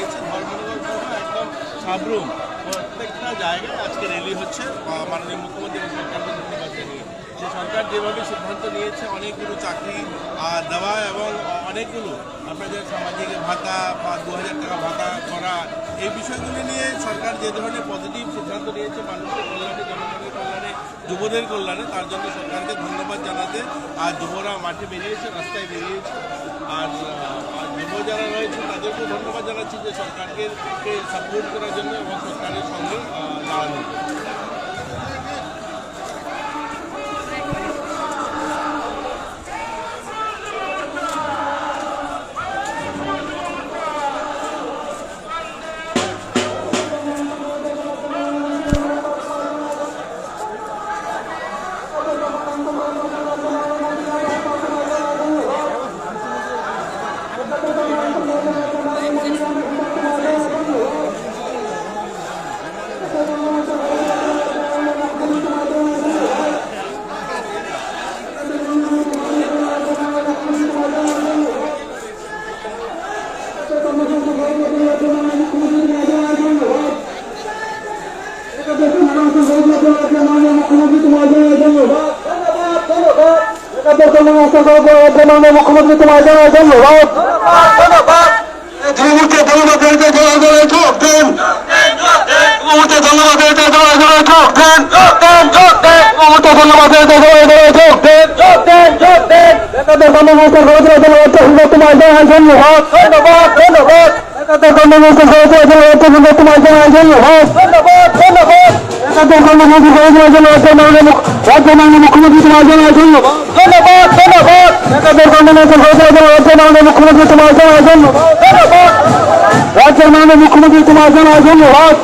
গেছে ধর্মনগর সহ একদম সাবরুম প্রত্যেকটা জায়গায় আজকে র্যালি হচ্ছে মাননীয় মুখ্যমন্ত্রী এবং সরকারকে ধন্যবাদ জানিয়ে। যে সরকার যেভাবে সিদ্ধান্ত নিয়েছে অনেকগুলো চাকরি দেওয়া এবং অনেকগুলো আপনাদের সামাজিক ভাতা বা 2000 টাকা ভাতা করা, এই বিষয়গুলি নিয়ে সরকার যে ধরনের পজিটিভ সিদ্ধান্ত নিয়েছে মানুষের কল্যাণে, জনগণের কল্যাণে, যুবদের কল্যাণে, তার জন্য সরকারকে ধন্যবাদ জানাতে আর যুবরা মাঠে বেরিয়েছে, রাস্তায় বেরিয়েছে। আর যুব যারা রয়েছে তাদেরকেও ধন্যবাদ জানাচ্ছি যে সরকারকে সাপোর্ট করার জন্য এবং সরকারের সঙ্গে দাঁড়ানোর জন্য। মুখ্যমন্ত্রী তোমার জানায় ধন্যবাদ। মুখ্যমন্ত্রী তোমার জানায় ধন্যবাদ। মুখ্যমন্ত্রী তোমার জানায় ধন্যবাদ। রাজ্যের মাননীয় মুখ্যমন্ত্রী তোমার জানায় ধন্যবাদ।